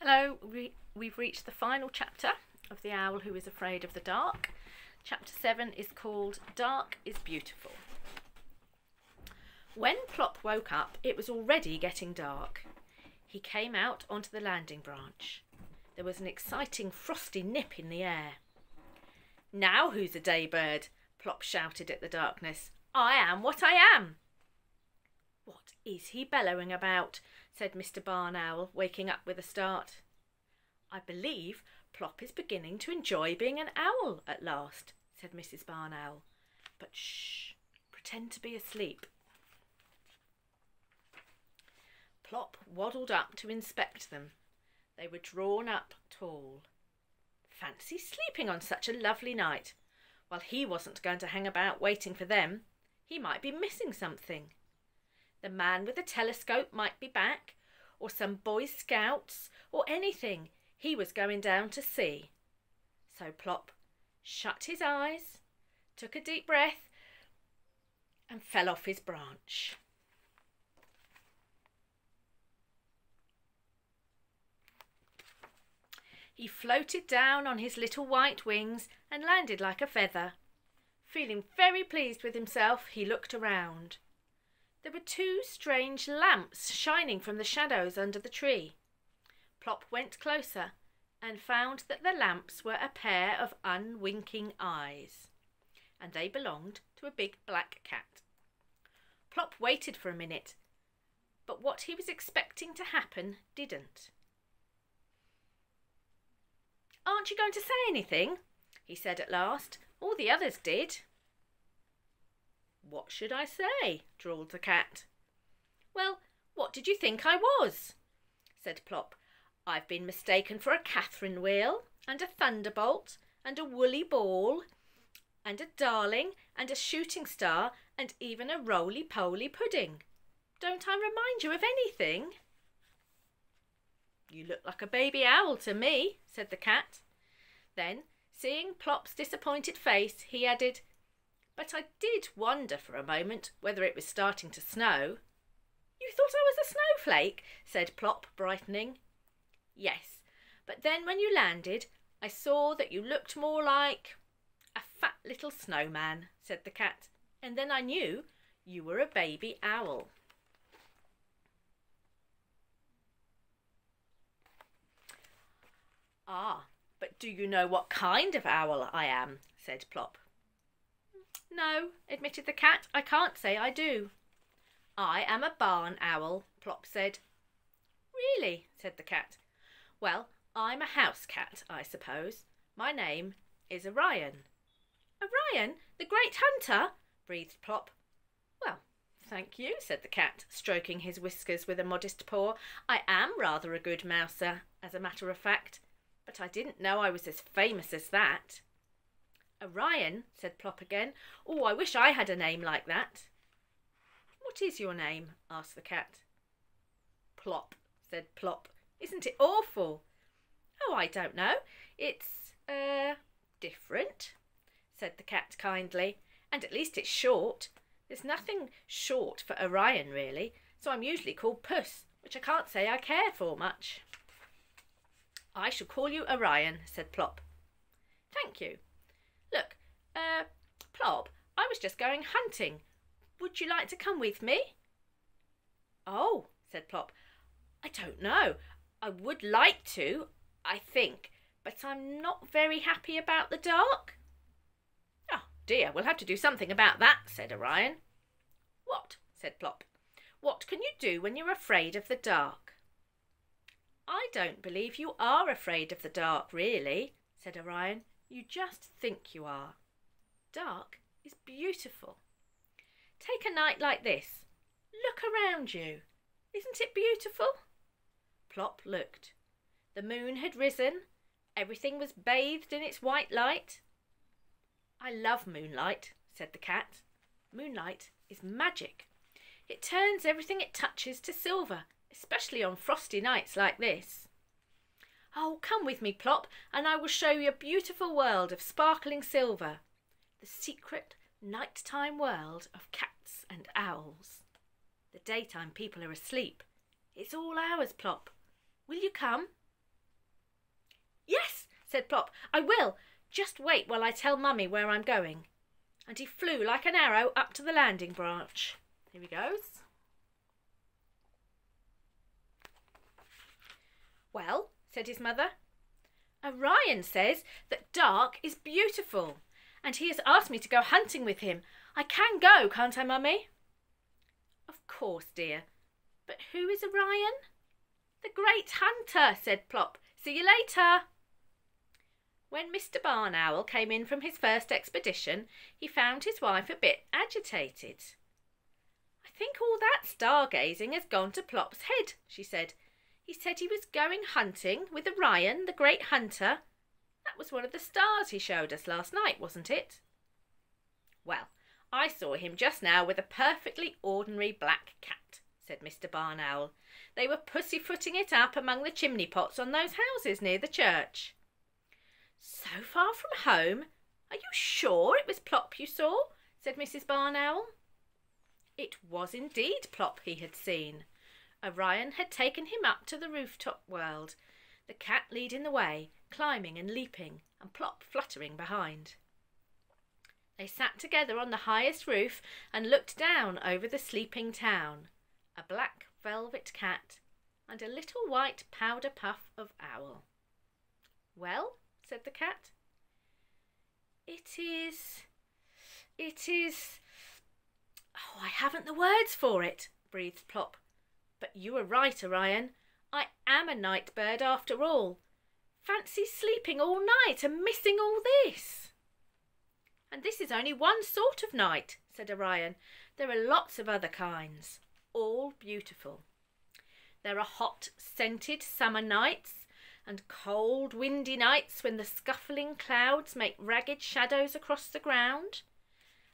Hello, we've reached the final chapter of The Owl Who Is Afraid of the Dark. Chapter 7 is called Dark is Beautiful. When Plop woke up, it was already getting dark. He came out onto the landing branch. There was an exciting frosty nip in the air. "Now who's a daybird?" Plop shouted at the darkness. "I am what I am." "What is he bellowing about?" said Mr. Barn Owl, waking up with a start. "I believe Plop is beginning to enjoy being an owl at last," said Mrs. Barn Owl. "But shh, pretend to be asleep." Plop waddled up to inspect them. They were drawn up tall. Fancy sleeping on such a lovely night. While he wasn't going to hang about waiting for them, he might be missing something. The man with the telescope might be back, or some Boy Scouts, or anything. He was going down to see. So Plop shut his eyes, took a deep breath, and fell off his branch. He floated down on his little white wings and landed like a feather. Feeling very pleased with himself, he looked around. There were two strange lamps shining from the shadows under the tree. Plop went closer and found that the lamps were a pair of unwinking eyes, and they belonged to a big black cat. Plop waited for a minute, but what he was expecting to happen didn't. "Aren't you going to say anything?" he said at last. "All the others did." "What should I say?" drawled the cat. "Well, what did you think I was?" said Plop. "I've been mistaken for a Catherine wheel, and a thunderbolt, and a woolly ball, and a darling, and a shooting star, and even a roly-poly pudding. Don't I remind you of anything?" "You look like a baby owl to me," said the cat. Then, seeing Plop's disappointed face, he added, "But I did wonder for a moment whether it was starting to snow." "You thought I was a snowflake?" said Plop, brightening. "Yes, but then when you landed, I saw that you looked more like a fat little snowman," said the cat, "and then I knew you were a baby owl." "Ah, but do you know what kind of owl I am?" said Plop. "No," admitted the cat, "I can't say I do." "I am a barn owl," Plop said. "Really?" said the cat. "Well, I'm a house cat, I suppose. My name is Orion." "Orion, the great hunter?" breathed Plop. "Well, thank you," said the cat, stroking his whiskers with a modest paw. "I am rather a good mouser, as a matter of fact, but I didn't know I was as famous as that." "Orion," said Plop again. "Oh, I wish I had a name like that." "What is your name?" asked the cat. "Plop," said Plop. "Isn't it awful?" "Oh, I don't know. It's, different," said the cat kindly. "And at least it's short. There's nothing short for Orion, really, so I'm usually called Puss, which I can't say I care for much." "I shall call you Orion," said Plop. "Thank you. Look, Plop, I was just going hunting. Would you like to come with me?" "Oh," said Plop, "I don't know. I would like to, I think, but I'm not very happy about the dark." "Oh dear, we'll have to do something about that," said Orion. "What?" said Plop. "What can you do when you're afraid of the dark?" "I don't believe you are afraid of the dark, really," said Orion. "You just think you are. Dark is beautiful. Take a night like this. Look around you. Isn't it beautiful?" Plop looked. The moon had risen. Everything was bathed in its white light. "I love moonlight," said the cat. "Moonlight is magic. It turns everything it touches to silver, especially on frosty nights like this. Oh, come with me, Plop, and I will show you a beautiful world of sparkling silver. The secret nighttime world of cats and owls. The daytime people are asleep. It's all ours, Plop. Will you come?" said Plop. "I will. Just wait while I tell Mummy where I'm going." And he flew like an arrow up to the landing branch. Here he goes. "Well," said his mother, "Orion says that dark is beautiful, and he has asked me to go hunting with him. I can go, can't I, Mummy?" "Of course, dear. But who is Orion?" "The great hunter," said Plop. "See you later." When Mr. Barn Owl came in from his first expedition, he found his wife a bit agitated. "I think all that stargazing has gone to Plop's head," she said. "He said he was going hunting with Orion, the great hunter. That was one of the stars he showed us last night, wasn't it?" "Well, I saw him just now with a perfectly ordinary black cat," said Mr. Barn Owl. "They were pussyfooting it up among the chimney pots on those houses near the church." "So far from home? Are you sure it was Plop you saw?" said Mrs. Barn Owl. It was indeed Plop he had seen. Orion had taken him up to the rooftop world, the cat leading the way, climbing and leaping, and Plop fluttering behind. They sat together on the highest roof and looked down over the sleeping town, a black velvet cat and a little white powder puff of owl. "Well," said the cat. It is... Oh, I haven't the words for it," breathed Plop. "But you were right, Orion. I am a night bird after all. Fancy sleeping all night and missing all this." "And this is only one sort of night," said Orion. "There are lots of other kinds, all beautiful. There are hot, scented summer nights, and cold, windy nights when the scuffling clouds make ragged shadows across the ground,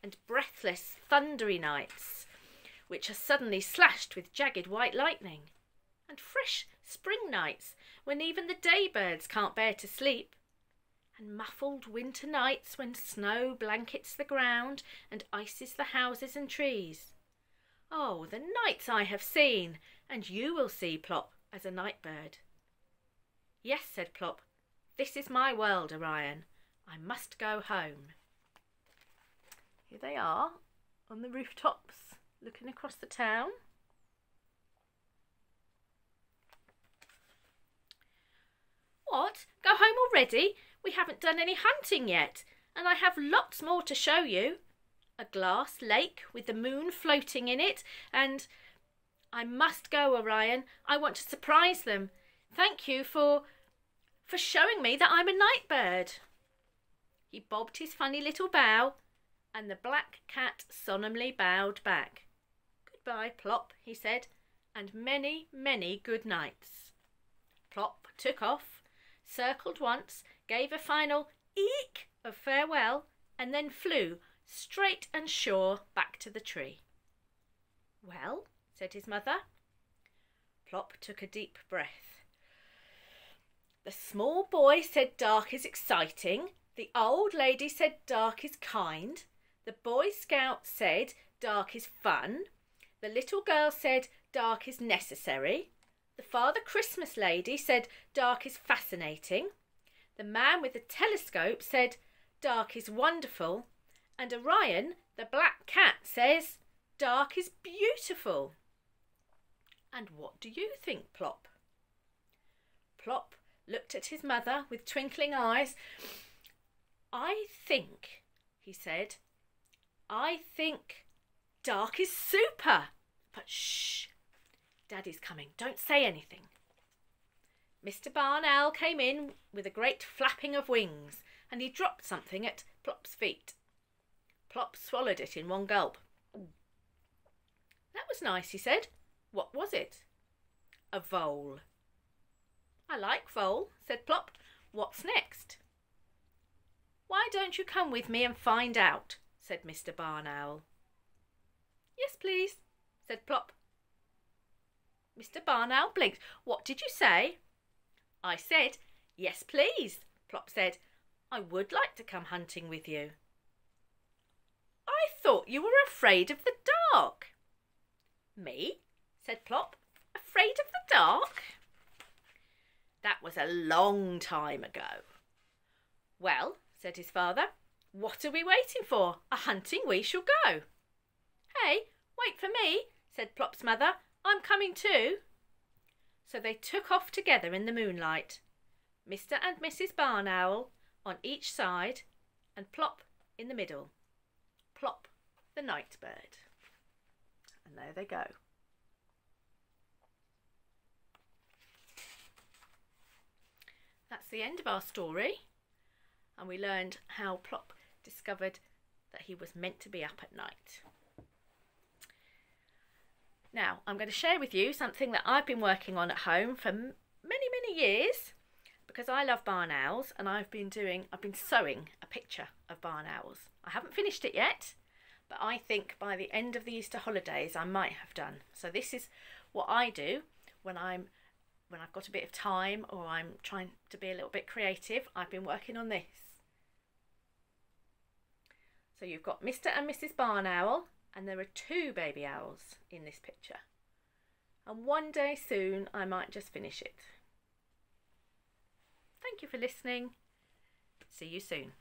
and breathless, thundery nights which are suddenly slashed with jagged white lightning, and fresh spring nights when even the day birds can't bear to sleep, and muffled winter nights when snow blankets the ground and ices the houses and trees. Oh, the nights I have seen, and you will see, Plop, as a night bird." "Yes," said Plop, "this is my world, Orion. I must go home." Here they are on the rooftops, looking across the town. "What? Go home already? We haven't done any hunting yet, and I have lots more to show you. A glass lake with the moon floating in it, and... I must go, Orion. I want to surprise them. Thank you for showing me that I'm a night bird." He bobbed his funny little bow, and the black cat solemnly bowed back. "Goodbye, Plop," he said, "and many, many good nights." Plop took off, circled once, gave a final eek of farewell, and then flew straight and sure back to the tree. "Well," said his mother. Plop took a deep breath. "The small boy said dark is exciting. The old lady said dark is kind. The Boy Scout said dark is fun. The little girl said dark is necessary. The Father Christmas lady said dark is fascinating. The man with the telescope said dark is wonderful. And Orion, the black cat, says dark is beautiful. And what do you think, Plop?" Plop looked at his mother with twinkling eyes. "I think," he said, "I think dark is super. But shh, Daddy's coming. Don't say anything." Mr. Barn Owl came in with a great flapping of wings, and he dropped something at Plop's feet. Plop swallowed it in one gulp. "That was nice," he said. "What was it?" "A vole." "I like vole," said Plop. "What's next?" "Why don't you come with me and find out?" said Mr. Barn Owl. "Yes, please," said Plop. Mr. Barn Owl blinked. "What did you say?" "I said, 'Yes, please,'" Plop said. "I would like to come hunting with you." "I thought you were afraid of the dark." "Me?" said Plop. "Afraid of the dark?" "That was a long time ago." Well, said his father, what are we waiting for? A hunting we shall go. Hey, wait for me, said Plop's mother. I'm coming too. So they took off together in the moonlight, Mr. and Mrs. Barn Owl on each side, and Plop in the middle. Plop, the night bird. And there they go. That's the end of our story, and we learned how Plop discovered that he was meant to be up at night. Now, I'm going to share with you something that I've been working on at home for many years, because I love barn owls, and I've been sewing a picture of barn owls. I haven't finished it yet, but I think by the end of the Easter holidays I might have done. So this is what I do when I've got a bit of time or I'm trying to be a little bit creative. I've been working on this. So you've got Mr. and Mrs. Barn Owl, and there are 2 baby owls in this picture. And one day soon I might just finish it. Thank you for listening. See you soon.